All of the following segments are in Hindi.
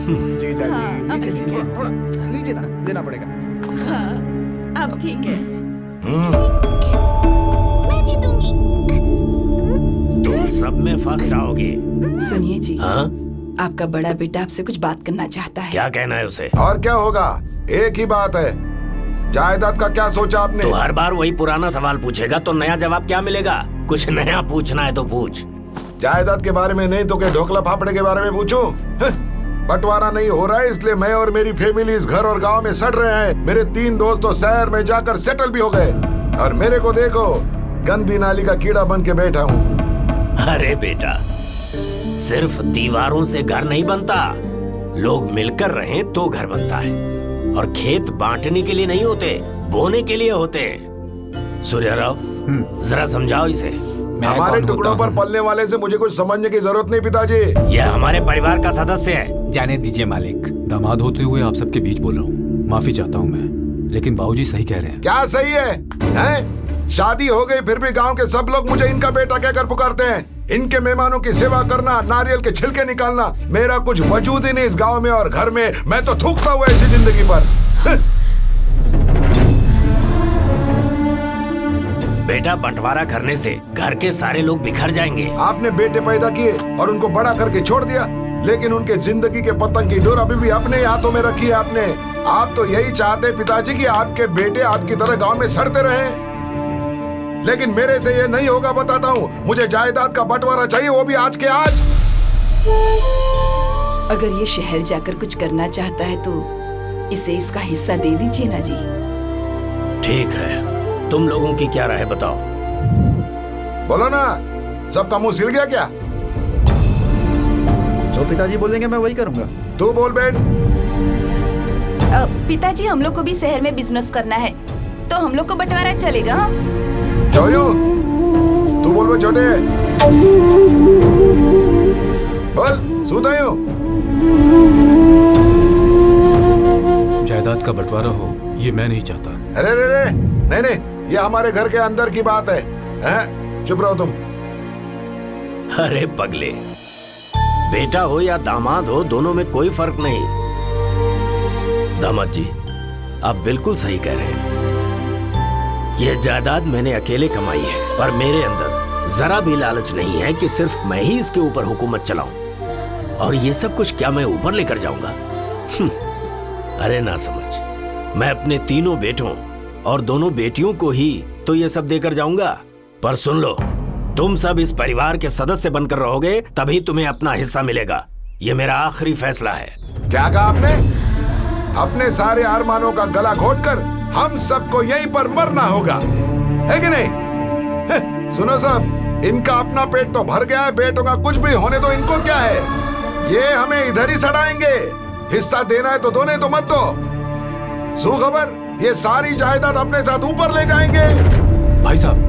जीजा जी हाँ, अब लीजिए, ठीक है। थोड़ा थोड़ा लीजिए ना, देना पड़ेगा। हाँ, अब ठीक है। मैं जीतूंगी। तुम सब में फंस जाओगे। सुनिए जी, हाँ, आपका बड़ा बेटा आपसे कुछ बात करना चाहता है। क्या कहना है उसे? और क्या होगा, एक ही बात है, जायदाद का क्या सोचा आपने? तो हर बार वही पुराना सवाल पूछेगा तो नया जवाब क्या मिलेगा? कुछ नया पूछना है तो पूछ। जायदाद के बारे में नहीं तो क्या ढोकला फाफड़े के बारे में पूछूं? बंटवारा नहीं हो रहा है इसलिए मैं और मेरी फैमिली इस घर और गांव में सड़ रहे हैं। मेरे 3 दोस्त तो शहर में जाकर सेटल भी हो गए और मेरे को देखो, गंदी नाली का कीड़ा बन के बैठा हूँ। अरे बेटा, सिर्फ दीवारों से घर नहीं बनता, लोग मिलकर रहें तो घर बनता है। और खेत बांटने के लिए नहीं होते, बोने के लिए होते हैं। सूर्यराव, जरा समझाओ इसे। हमारे टुकड़ों पर पलने वाले से मुझे कुछ समझने की जरूरत नहीं पिताजी। यह हमारे परिवार का सदस्य है। जाने दीजिए मालिक, दामाद होते हुए आप सबके बीच बोल रहा हूँ, माफी चाहता हूँ मैं, लेकिन बाबूजी सही कह रहे हैं। क्या सही है, हैं? शादी हो गई फिर भी गांव के सब लोग मुझे इनका बेटा कहकर पुकारते हैं। इनके मेहमानों की सेवा करना, नारियल के छिलके निकालना, मेरा कुछ वजूद ही नहीं इस गांव में और घर में। मैं तो थूकता हुआ ऐसी जिंदगी पर। बेटा, बंटवारा करने से घर के सारे लोग बिखर जाएंगे। आपने बेटे पैदा किए और उनको बड़ा करके छोड़ दिया, लेकिन उनके जिंदगी के पतंग की डोर अभी भी अपने हाथों में रखी है आपने। आप तो यही चाहते पिताजी कि आपके बेटे आपकी तरह गांव में सड़ते रहें, लेकिन मेरे से ये नहीं होगा, बताता हूँ। मुझे जायदाद का बंटवारा चाहिए, वो भी आज के आज। अगर ये शहर जाकर कुछ करना चाहता है तो इसे इसका हिस्सा दे दीजिए ना जी। ठीक है, तुम लोगों की क्या राय बताओ? बोलो ना, सबका मुंह सिल गया क्या? जो पिताजी बोलेंगे मैं वही करूंगा। तू बोल बहन। पिताजी, हम लोग को भी शहर में बिजनेस करना है, तो हम लोग को बंटवारा चलेगा? हाँ? जोयू, तू बोल बे छोटे। बोल सुदायू। जायदाद का बंटवारा हो ये मैं नहीं चाहता। अरे रे रे, नहीं नहीं, ये हमारे घर के अंदर की बात है, हैं? चुप रहो तुम। अरे पगले, बेटा हो या दामाद हो, दोनों में कोई फर्क नहीं। दामाद जी, आप बिल्कुल सही कह रहे हैं। यह जायदाद मैंने अकेले कमाई है, पर मेरे अंदर जरा भी लालच नहीं है कि सिर्फ मैं ही इसके ऊपर हुकूमत चलाऊं। और ये सब कुछ क्या मैं ऊपर लेकर जाऊंगा? अरे ना समझ, मैं अपने 3 बेटों और 2 बेटियों को ही तो ये सब देकर जाऊंगा। पर सुन लो, तुम सब इस परिवार के सदस्य बनकर रहोगे तभी तुम्हें अपना हिस्सा मिलेगा। ये मेरा आखिरी फैसला है। क्या कहा आपने? अपने सारे अरमानों का गला घोटकर हम सबको यहीं पर मरना होगा, है कि नहीं? सुनो सब, इनका अपना पेट तो भर गया है, बेटों का कुछ भी होने दो, इनको क्या है? ये हमें इधर ही सड़ाएंगे। हिस्सा देना है तो दो, नहीं तो मत दो। सुखबर, ये सारी जायदाद अपने साथ ऊपर ले जाएंगे। भाई साहब,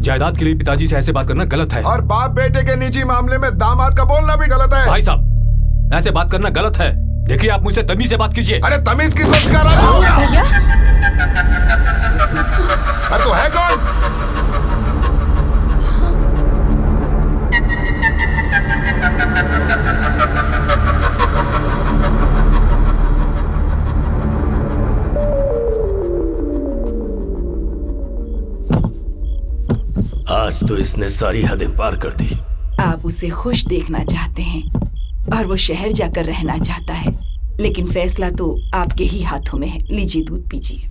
जायदाद के लिए पिताजी से ऐसे बात करना गलत है। और बाप बेटे के निजी मामले में दामाद का बोलना भी गलत है। भाई साहब, ऐसे बात करना गलत है। देखिए, आप मुझसे तमीज से बात कीजिए। अरे तमीज की सोच कर रहा हूँ। भैया, अरे तो है कौन? आज तो इसने सारी हदें पार कर दी। आप उसे खुश देखना चाहते हैं और वो शहर जाकर रहना चाहता है, लेकिन फैसला तो आपके ही हाथों में है। लीजिए, दूध पीजिए।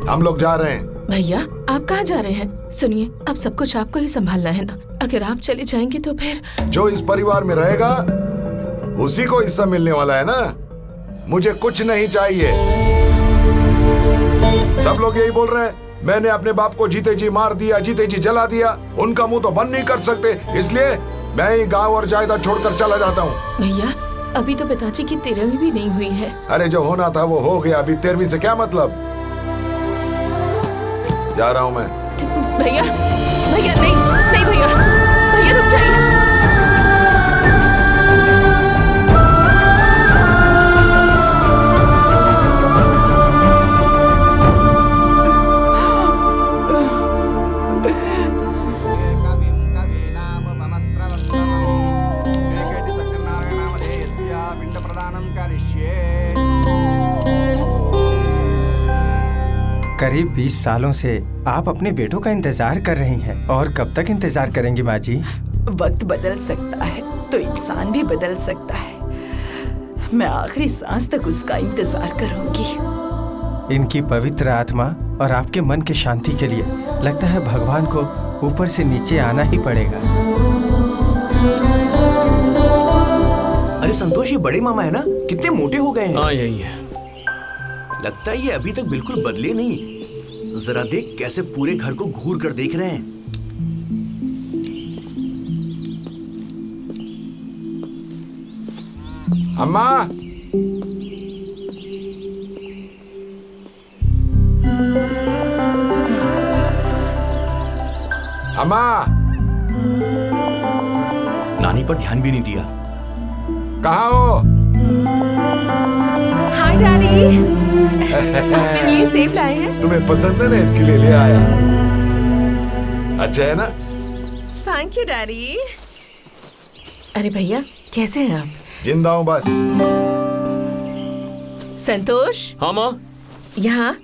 हम लोग जा रहे हैं। भैया, आप कहाँ जा रहे हैं? सुनिए, अब सब कुछ आपको ही संभालना है ना। अगर आप चले जाएंगे तो फिर जो इस परिवार में रहेगा उसी को हिस्सा मिलने वाला है ना। मुझे कुछ नहीं चाहिए। सब लोग यही बोल रहे हैं। मैंने अपने बाप को जीते जी मार दिया, जीते जी जला दिया। उनका मुंह तो बंद नहीं कर सकते, इसलिए मैं ही गांव और जायदाद छोड़कर चला जाता हूँ। भैया, अभी तो पिताजी की 13वीं भी नहीं हुई है। अरे जो होना था वो हो गया, अभी 13वीं से क्या मतलब। जा रहा हूँ मैं। भैया भैया नहीं नहीं भैया, भैया रुक जाइए। करीब 20 सालों से आप अपने बेटों का इंतजार कर रही हैं, और कब तक इंतजार करेंगी माँ जी? वक्त बदल सकता है तो इंसान भी बदल सकता है। मैं आखिरी सांस तक उसका इंतजार करूंगी। इनकी पवित्र आत्मा और आपके मन की शांति के लिए लगता है भगवान को ऊपर से नीचे आना ही पड़ेगा। अरे संतोष, ये बड़े मामा है ना, कितने मोटे हो गए हैं। हाँ यही है। लगता है ये अभी तक बिल्कुल बदले नहीं। जरा देख कैसे पूरे घर को घूर कर देख रहे हैं। अम्मा, अम्मा, नानी पर ध्यान भी नहीं दिया। कहाँ हो? हाय डैडी, आपके लिए सेब लाए हैं। तुम्हें पसंद है ना, इसके लिए ले आया। अच्छा है ना? Thank you daddy. अरे भैया कैसे हैं आप? जिंदा हूँ बस। संतोष, हाँ माँ। यहाँ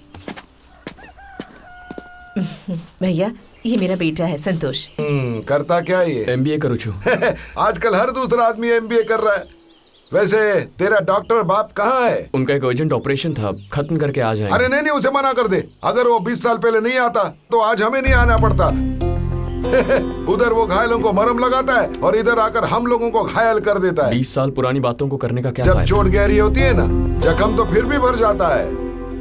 भैया, ये मेरा बेटा है संतोष। करता क्या ये? MBA करूँ छू। आजकल हर दूसरा आदमी MBA कर रहा है। वैसे तेरा डॉक्टर बाप कहाँ है? उनका एक अर्जेंट ऑपरेशन था, खत्म करके आ जाएंगे। अरे नहीं, उसे मना कर दे। अगर वो 20 साल पहले नहीं आता तो आज हमें नहीं आना पड़ता। उधर वो घायलों को मरहम लगाता है और इधर आकर हम लोगों को घायल कर देता है। 20 साल पुरानी बातों को करने का क्या जब फायदा? चोट गहरी होती है ना, जख्म तो फिर भी भर जाता है,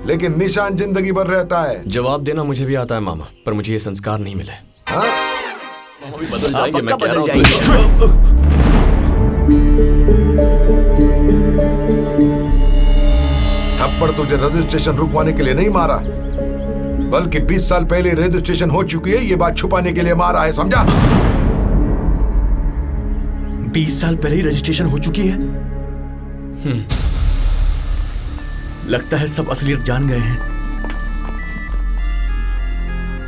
लेकिन निशान जिंदगी भर रहता है। जवाब देना मुझे भी आता है मामा, पर मुझे ये संस्कार नहीं मिले। हाँ? मामा भी बदल जाएंगे, मैं कह रहा हूँ। थप्पड़ तुझे रजिस्ट्रेशन रुकवाने के लिए नहीं मारा, बल्कि 20 साल पहले रजिस्ट्रेशन हो चुकी है, ये बात छुपाने के लिए मारा है, समझा? 20 साल पहले ही रजिस्ट्रेशन हो चुकी है। लगता है सब असलियत जान गए हैं।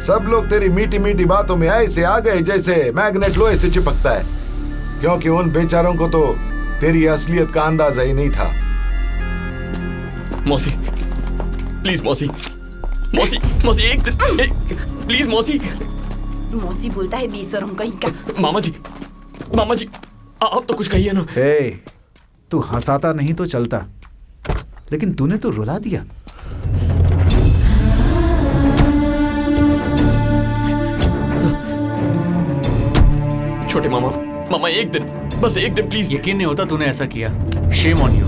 सब लोग तेरी मीठी मीठी बातों में ऐसे आ गए जैसे मैग्नेट लोहे से चिपकता है, क्योंकि उन बेचारों को तो तेरी असलियत का अंदाजा ही नहीं था। मौसी प्लीज, मौसी मौसी मौसी एक प्लीज मौसी। मौसी बोलता है बेशरम कहीं का। मामा जी आप तो कुछ कहिए ना। तू हंसाता नहीं तो चलता, लेकिन तूने तो रुला दिया। छोटे मामा एक दिन, बस एक दिन प्लीज। यकीन नहीं होता तूने ऐसा किया। Shame on you.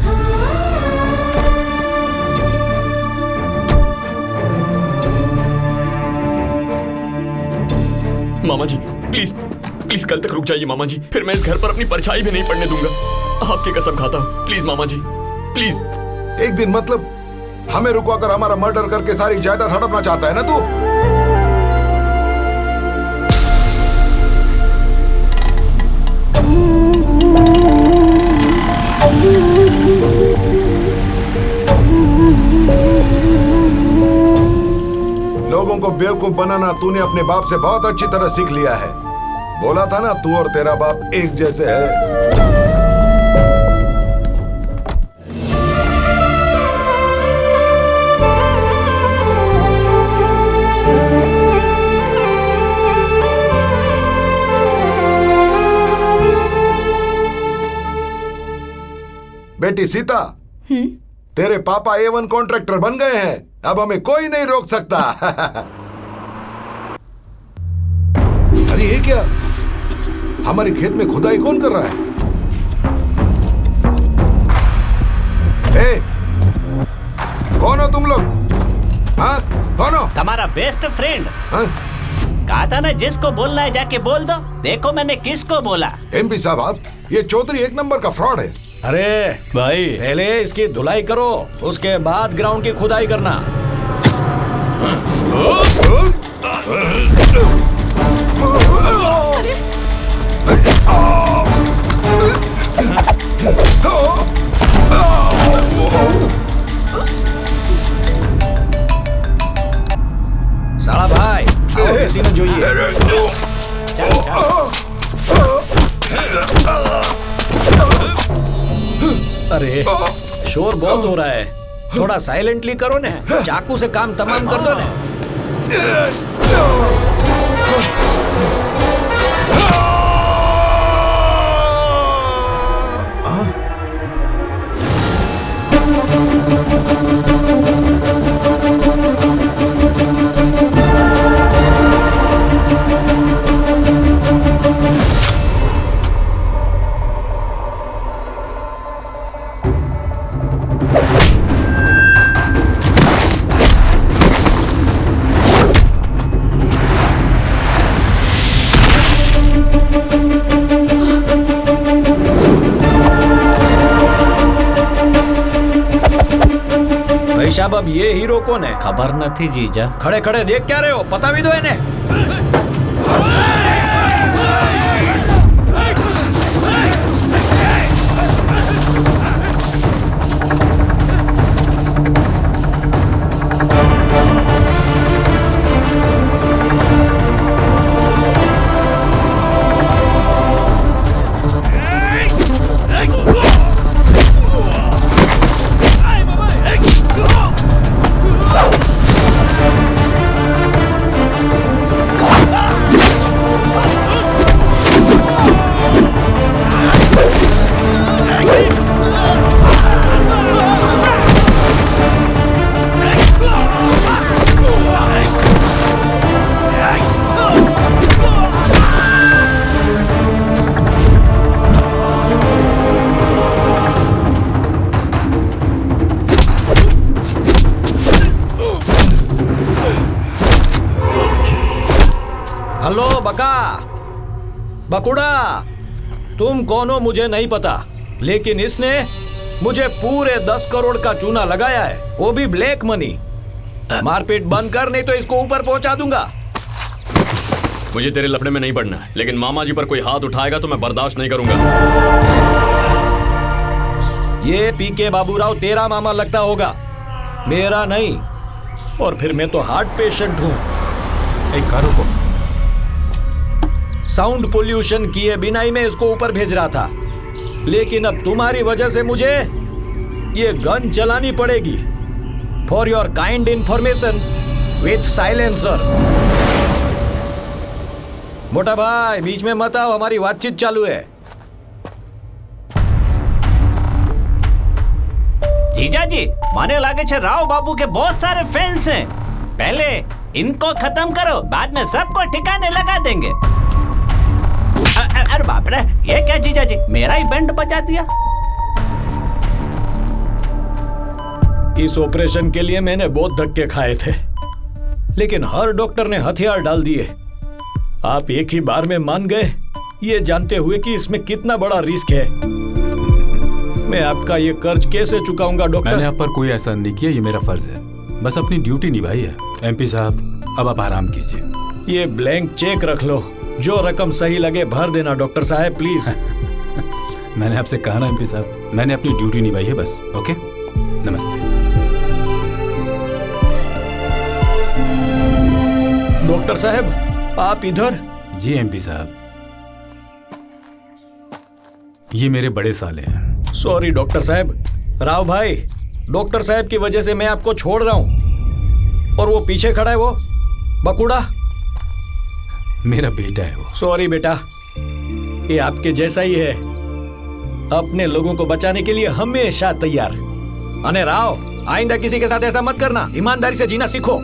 मामा जी प्लीज कल तक रुक जाइए मामा जी, फिर मैं इस घर पर अपनी परछाई भी नहीं पड़ने दूंगा। आपकी कसम खाता हूँ, प्लीज मामा जी प्लीज। एक दिन मतलब हमें रुकवा कर हमारा मर्डर करके सारी जायदाद हड़पना चाहता है ना तू? लोगों को बेवकूफ बनाना तूने अपने बाप से बहुत अच्छी तरह सीख लिया है। बोला था ना, तू और तेरा बाप एक जैसे है। बेटी सीता, तेरे पापा A1 कॉन्ट्रैक्टर बन गए हैं, अब हमें कोई नहीं रोक सकता। अरे ये क्या? हमारे खेत में खुदाई कौन कर रहा है? कौन हो तुम लोग? हाँ, कौन हो? तुम्हारा बेस्ट फ्रेंड। हाँ? कहा था ना, जिसको बोलना है जाके बोल दो। देखो मैंने किसको बोला। MP साहब, आप ये चौधरी एक नंबर का फ्रॉड है। अरे भाई पहले इसकी धुलाई करो, उसके बाद ग्राउंड की खुदाई करना। साला भाई आओ किसी ने જોઈએ। अरे शोर बहुत हो रहा है, थोड़ा साइलेंटली करो ने, चाकू से काम तमाम कर दो ने। भाई साहब अब ये हीरो कौन है? खबर નથી जीजा। खड़े खड़े देख क्या रहे हो, पता भी दो इन्हें। हेलो बका बकुड़ा, तुम कौन हो मुझे नहीं पता, लेकिन इसने मुझे पूरे 10 करोड़ का चूना लगाया है, वो भी ब्लैक मनी। मारपीट बंद कर, नहीं तो इसको ऊपर पहुंचा दूंगा। मुझे तेरे लफड़े में नहीं पड़ना है, लेकिन मामा जी पर कोई हाथ उठाएगा तो मैं बर्दाश्त नहीं करूंगा। ये पीके बाबूराव तेरा मामा लगता होगा, मेरा नहीं। और फिर मैं तो हार्ट पेशेंट हूँ। एक कारों को साउंड पोल्यूशन किए बिना ही मैं इसको ऊपर भेज रहा था, लेकिन अब तुम्हारी वजह से मुझे ये गन चलानी पड़ेगी। For your kind information with silencer. मोटा भाई बीच में मत आओ, हमारी बातचीत चालू है। जीजा जी, माने लागे छे राव बाबू के बहुत सारे फैंस हैं। पहले इनको खत्म करो, बाद में सबको ठिकाने लगा देंगे। अरे बाप रे, ये क्या जीजा जी, मेरा ही बैंड बजा दिया। इस ऑपरेशन के लिए मैंने बहुत धक्के खाए थे, लेकिन हर डॉक्टर ने हथियार डाल दिए। आप एक ही बार में मान गए, ये जानते हुए कि इसमें कितना बड़ा रिस्क है। मैं आपका ये कर्ज कैसे चुकाऊंगा डॉक्टर? मैंने आप पर कोई एहसान नहीं किया, ये मेरा फर्ज है, बस अपनी ड्यूटी निभाई है। एमपी साहब अब आप आराम कीजिए। ये ब्लैंक चेक रख लो, जो रकम सही लगे भर देना डॉक्टर साहब प्लीज। मैंने आपसे कहा ना एमपी साहब, मैंने अपनी ड्यूटी निभाई है बस। ओके, नमस्ते। डॉक्टर साहब आप इधर? जी एमपी साहब, ये मेरे बड़े साले हैं। सॉरी डॉक्टर साहब। राव भाई, डॉक्टर साहब की वजह से मैं आपको छोड़ रहा हूँ, और वो पीछे खड़ा है वो बकुड़ा, मेरा बेटा है वो। सॉरी बेटा, ये आपके जैसा ही है, अपने लोगों को बचाने के लिए हमेशा तैयार। अने राव, आइंदा किसी के साथ ऐसा मत करना, ईमानदारी से जीना सीखो।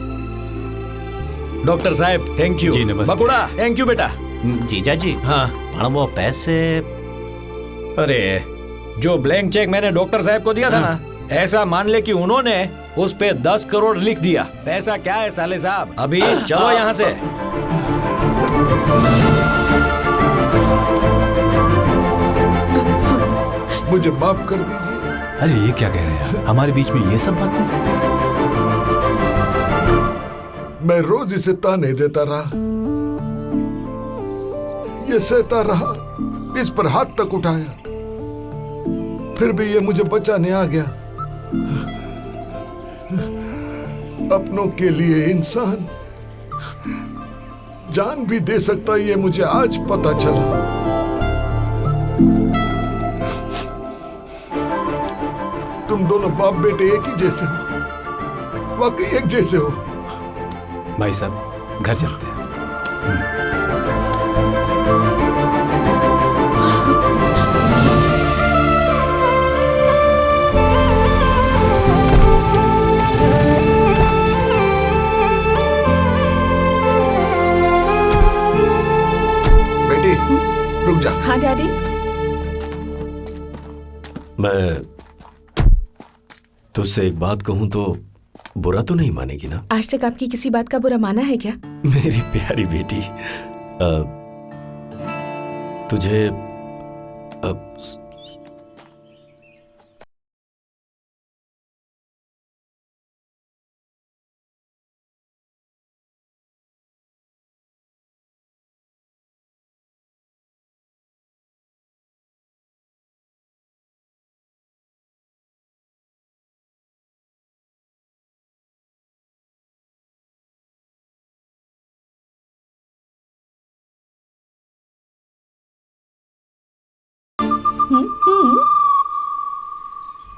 डॉक्टर साहब थैंक यू। जी नमस्ते। बकुड़ा थैंक यू बेटा। जीजा जी, हाँ पण वो पैसे, अरे जो ब्लैंक चेक मैंने डॉक्टर साहब को दिया था ना, ऐसा मान ले कि उन्होंने उस पे 10 करोड़ लिख दिया। पैसा क्या है साले साहब, अभी चलो यहाँ से। मुझे माफ कर दीजिए। अरे ये क्या कह रहे हैं, हमारे बीच में ये सब बातें? मैं रोज इसे ताने देता रहा, ये सहता रहा, इस पर हाथ तक उठाया, फिर भी ये मुझे बचाने आ गया। अपनों के लिए इंसान जान भी दे सकता, ये मुझे आज पता चला। तुम दोनों बाप बेटे एक ही जैसे हो, वाकई एक जैसे हो। भाई साहब घर चलते हैं। बेटी रुक जा। हाँ डैडी। मैं तुझसे एक बात कहूं तो बुरा तो नहीं मानेगी ना? आज तक आपकी किसी बात का बुरा माना है क्या? मेरी प्यारी बेटी, तुझे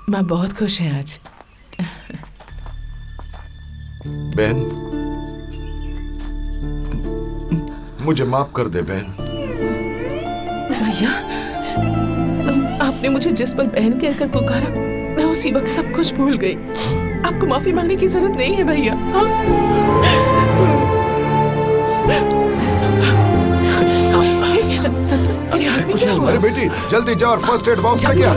माँ बहुत खुश है आज। बहन, मुझे माफ कर दे बहन। भैया, आपने मुझे जिस पर बहन कहकर पुकारा, मैं उसी वक्त सब कुछ भूल गई। आपको माफी मांगने की जरूरत नहीं है भैया। कुछ नहीं। अरे बेटी जल्दी जाओ और फर्स्ट एड बॉक्स लेके आ।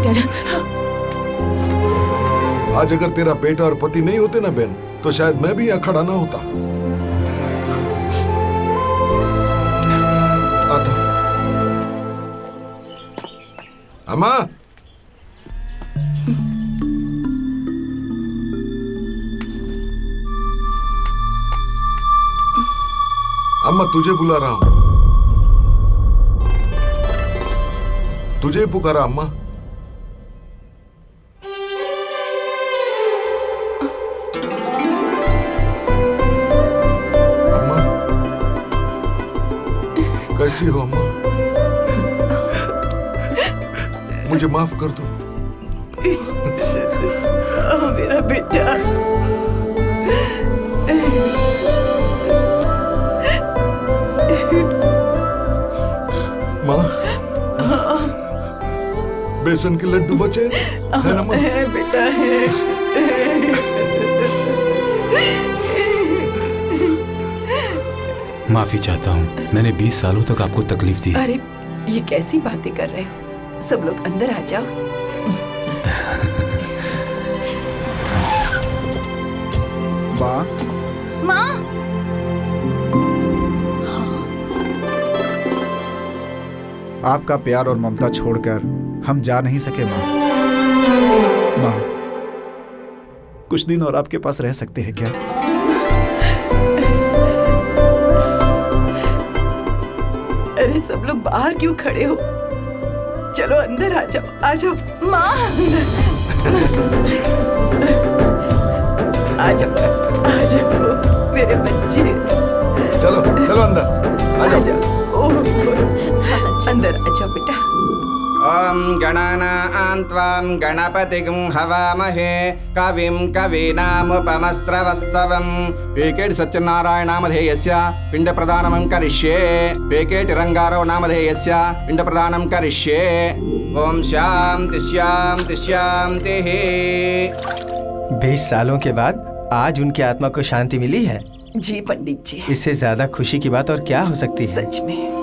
आज अगर तेरा बेटा और पति नहीं होते ना बहन, तो शायद मैं भी यहाँ खड़ा ना होता। आता। अम्मा, अम्मा तुझे बुला रहा हूं। तुझे पुकारा अम्मा। अम्मा कैसी हो अम्मा? मुझे माफ कर दो। मेरा बेटा। माँ, बेसन के लड्डू बचे है ना माँ? बेटा है। माफी चाहता हूँ, मैंने 20 सालों तक आपको तकलीफ दी। अरे ये कैसी बातें कर रहे हो? सब लोग अंदर आ जाओ। माँ, माँ, आपका प्यार और ममता छोड़कर हम जा नहीं सके माँ। माँ, कुछ दिन और आपके पास रह सकते हैं क्या? अरे सब लोग बाहर क्यों खड़े हो? चलो अंदर आ जाओ, आ जाओ। माँ, आ जाओ मेरे बच्चे। चलो चलो अंदर आ जाओ। अंदर आ जाओ बेटा। ओम गणानां त्वां गणपतिं हवामहे कविं कवीनामुपमस्त्रवस्तवं पेकेट सत्यनारायणामधेयस्य पिण्डप्रदानं करिष्ये पेकेट रंगाराव नामधेयस्य पिण्डप्रदानं करिष्ये। ओम शांति शांति शांतिः। 20 सालों के बाद आज उनकी आत्मा को शांति मिली है। जी पंडित जी, इससे ज्यादा खुशी की बात और क्या हो सकती है? सच में।